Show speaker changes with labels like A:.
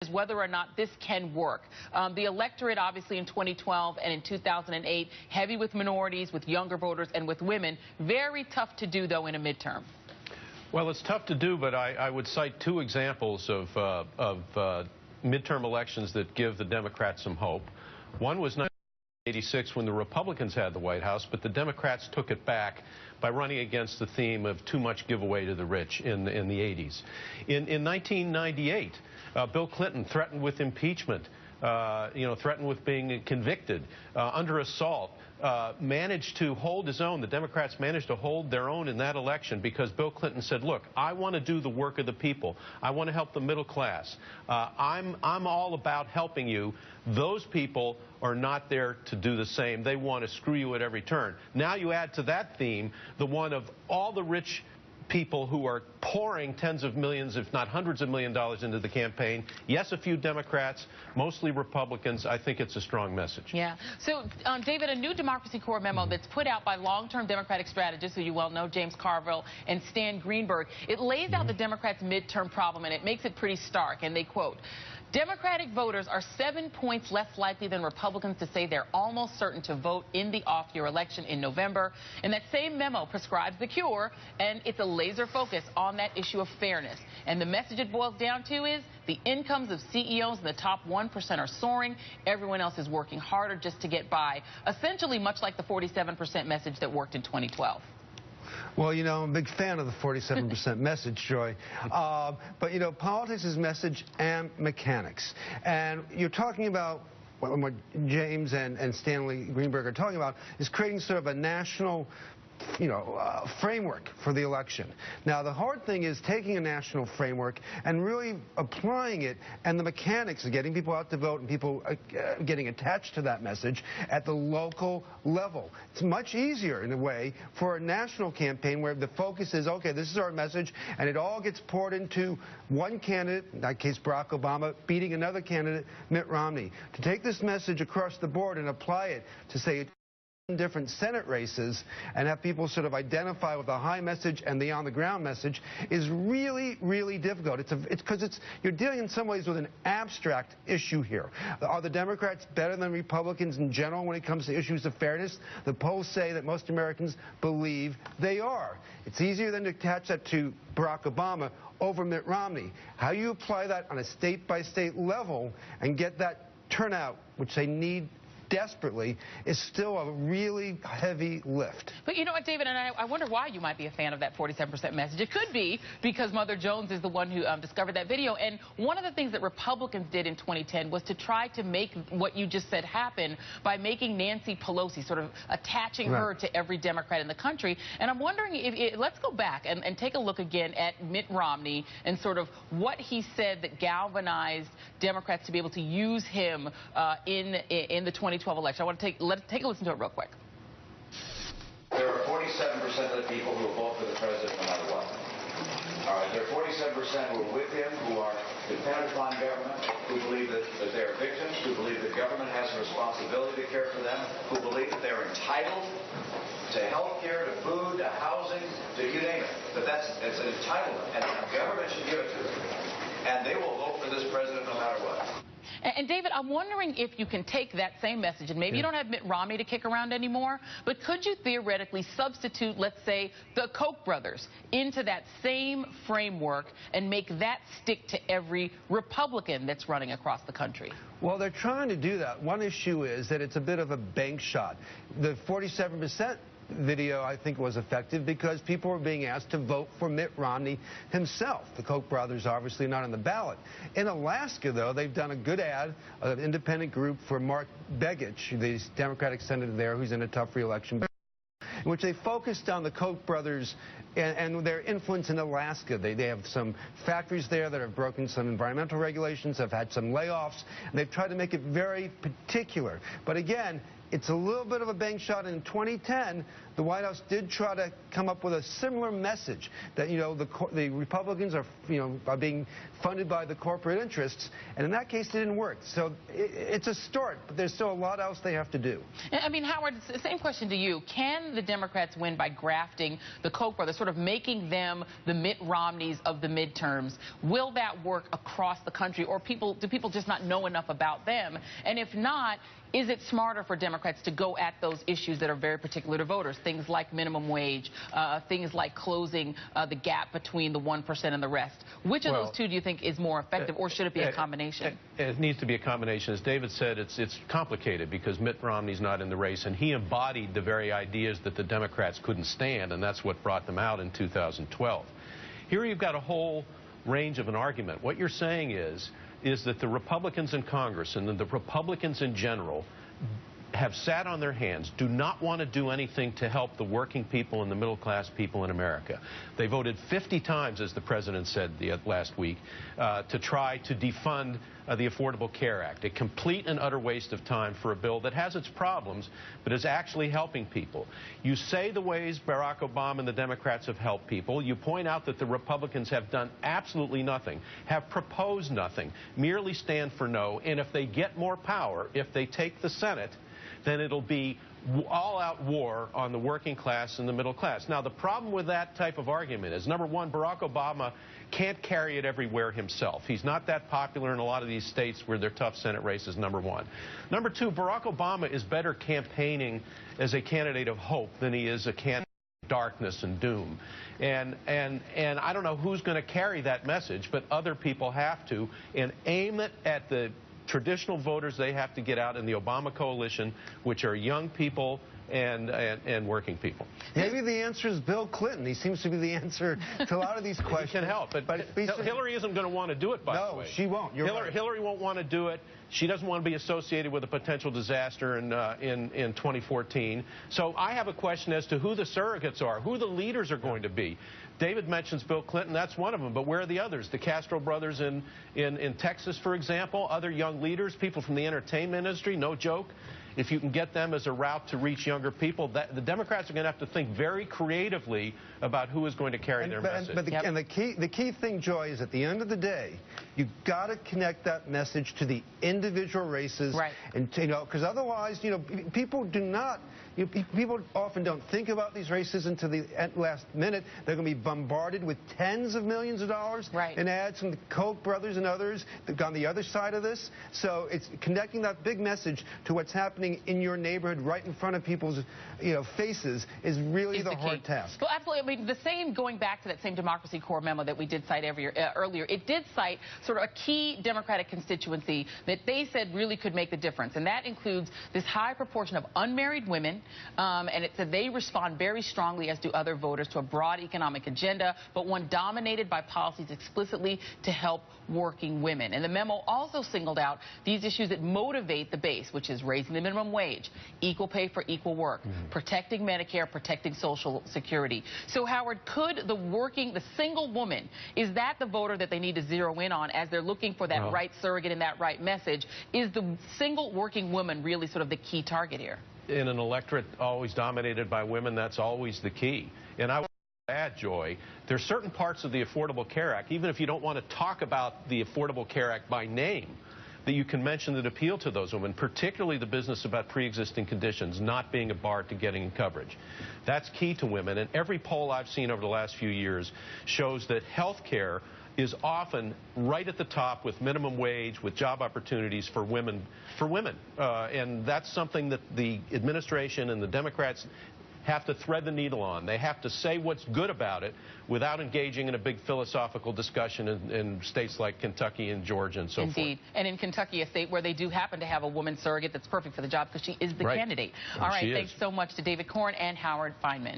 A: is whether or not this can work. The electorate, obviously, in 2012 and in 2008, heavy with minorities, with younger voters, and with women. Very tough to do, though, in a midterm.
B: Well, it's tough to do, but I would cite two examples of midterm elections that give the Democrats some hope. One was 1986 when the Republicans had the White House, but the Democrats took it back by running against the theme of too much giveaway to the rich in the 80s. In 1998, Bill Clinton threatened with impeachment, threatened with being convicted under assault, managed to hold his own. The Democrats managed to hold their own in that election because Bill Clinton said, look, I want to do the work of the people. I want to help the middle class. I'm all about helping you. Those people are not there to do the same. They want to screw you at every turn. Now you add to that theme the one of all the rich people who are pouring tens of millions, if not hundreds of million dollars into the campaign. Yes, a few Democrats, mostly Republicans. I think it's a strong message.
A: Yeah. So, David, a new Democracy Corps memo that's put out by long-term Democratic strategists, who you well know, James Carville and Stan Greenberg, it lays out the Democrats' midterm problem, and it makes it pretty stark. And they quote, Democratic voters are 7 points less likely than Republicans to say they're almost certain to vote in the off-year election in November. And that same memo prescribes the cure, and it's a laser focus on that issue of fairness. And the message it boils down to is the incomes of CEOs in the top 1% are soaring. Everyone else is working harder just to get by. Essentially much like the 47% message that worked in 2012.
C: Well, you know, I'm a big fan of the 47% message, Joy. But, you know, politics is message and mechanics. And you're talking about what James and Stanley Greenberg are talking about is creating sort of a national framework for the election. Now, the hard thing is taking a national framework and really applying it, and the mechanics of getting people out to vote and people getting attached to that message at the local level. It's much easier, in a way, for a national campaign where the focus is, okay, this is our message, and it all gets poured into one candidate, in that case Barack Obama, beating another candidate, Mitt Romney. To take this message across the board and apply it to, say, different Senate races and have people sort of identify with the high message and the on-the-ground message is really, really difficult. It's because you're dealing in some ways with an abstract issue here. Are the Democrats better than Republicans in general when it comes to issues of fairness? The polls say that most Americans believe they are. It's easier than to attach that to Barack Obama over Mitt Romney. How you apply that on a state-by-state level and get that turnout, which they need desperately, is still a really heavy lift.
A: But you know what, David, and I wonder why you might be a fan of that 47% message. It could be because Mother Jones is the one who discovered that video. And one of the things that Republicans did in 2010 was to try to make what you just said happen by making Nancy Pelosi, sort of attaching her to every Democrat in the country. And I'm wondering, let's go back and take a look again at Mitt Romney and sort of what he said that galvanized Democrats to be able to use him in the 2012 election. I want to let's take a listen to it real quick.
D: There are 47% of the people who will vote for the president no matter what. All right, there are 47% who are with him, who are dependent upon government, who believe that they are victims, who believe that government has a responsibility to care for them, who believe that they're entitled to health care, to food, to housing, to you name it. But it's an entitlement, and government should give it to them. And they will vote for this president no matter what.
A: And David, I'm wondering if you can take that same message, and maybe you don't have Mitt Romney to kick around anymore, but could you theoretically substitute, let's say, the Koch brothers into that same framework and make that stick to every Republican that's running across the country?
C: Well, they're trying to do that. One issue is that it's a bit of a bank shot. The 47% video, I think, was effective because people were being asked to vote for Mitt Romney himself. The Koch brothers obviously not on the ballot. In Alaska, though, they've done a good ad, an independent group for Mark Begich, the Democratic senator there who's in a tough re-election, in which they focused on the Koch brothers and their influence in Alaska. They have some factories there that have broken some environmental regulations, have had some layoffs, and they've tried to make it very particular. But again, it's a little bit of a bank shot. In 2010, the White House did try to come up with a similar message that, you know, the Republicans are, you know, are being funded by the corporate interests, and in that case it didn't work. So it's a start, but there's still a lot else they have to do.
A: I mean, Howard, it's the same question to you. Can the Democrats win by grafting the Koch brothers, sort of making them the Mitt Romneys of the midterms? Will that work across the country, or do people just not know enough about them? And if not, is it smarter for Democrats to go at those issues that are very particular to voters, things like minimum wage, things like closing the gap between the 1% and the rest? Which of those two do you think is more effective, or should it be a combination?
B: It needs to be a combination. As David said, it's complicated because Mitt Romney's not in the race, and he embodied the very ideas that the Democrats couldn't stand, and that's what brought them out in 2012. Here you've got a whole range of an argument. What you're saying is that the Republicans in Congress and the Republicans in general have sat on their hands, do not want to do anything to help the working people and the middle-class people in America. They voted 50 times, as the president said last week, to try to defund the Affordable Care Act, a complete and utter waste of time for a bill that has its problems, but is actually helping people. You say the ways Barack Obama and the Democrats have helped people. You point out that the Republicans have done absolutely nothing, have proposed nothing, merely stand for no, and if they get more power, if they take the Senate, then it'll be all-out war on the working class and the middle class. Now, the problem with that type of argument is, number one, Barack Obama can't carry it everywhere himself. He's not that popular in a lot of these states where they're tough Senate races, number one. Number two, Barack Obama is better campaigning as a candidate of hope than he is a candidate of darkness and doom. And I don't know who's going to carry that message, but other people have to, and aim it at the traditional voters they have to get out in the Obama coalition, which are young people and working people.
C: Maybe the answer is Bill Clinton. He seems to be the answer to a lot of these questions.
B: He can help, but Hillary isn't going to want to do it, by the way.
C: No, she won't.
B: Hillary won't want to do it. She doesn't want to be associated with a potential disaster in 2014. So I have a question as to who the surrogates are, who the leaders are going to be. David mentions Bill Clinton. That's one of them. But where are the others? The Castro brothers in Texas, for example, other young leaders, people from the entertainment industry, no joke. If you can get them as a route to reach younger people, the Democrats are going to have to think very creatively about who is going to carry their message.
C: And the key thing, Joy, is at the end of the day, you've got to connect that message to the individual races.
A: Right.
C: And, you know, because otherwise, you know, people do not. People often don't think about these races until the last minute. They're going to be bombarded with tens of millions of dollars in ads from the Koch brothers and others that have gone the other side of this. So it's connecting that big message to what's happening in your neighborhood, right in front of people's, you know, faces, is really the hard task.
A: Well, absolutely. I mean, the same, going back to that same Democracy Corps memo that we did cite earlier, it did cite sort of a key Democratic constituency that they said really could make the difference, and that includes this high proportion of unmarried women. And it said they respond very strongly, as do other voters, to a broad economic agenda, but one dominated by policies explicitly to help working women. And the memo also singled out these issues that motivate the base, which is raising the minimum wage, equal pay for equal work, protecting Medicare, protecting Social Security. So, Howard, could the single woman, is that the voter that they need to zero in on as they're looking for that right surrogate and that right message? Is the single working woman really sort of the key target here?
B: In an electorate always dominated by women, that's always the key. And I would add, Joy, there's certain parts of the Affordable Care Act, even if you don't want to talk about the Affordable Care Act by name, that you can mention that appeal to those women, particularly the business about pre-existing conditions not being a bar to getting coverage. That's key to women, and every poll I've seen over the last few years shows that health care is often right at the top with minimum wage, with job opportunities for women. And that's something that the administration and the Democrats have to thread the needle on. They have to say what's good about it without engaging in a big philosophical discussion in states like Kentucky and Georgia and so forth.
A: Indeed. And in Kentucky, a state where they do happen to have a woman surrogate that's perfect for the job because she is the candidate. All right, thanks so much to David Corn and Howard Fineman.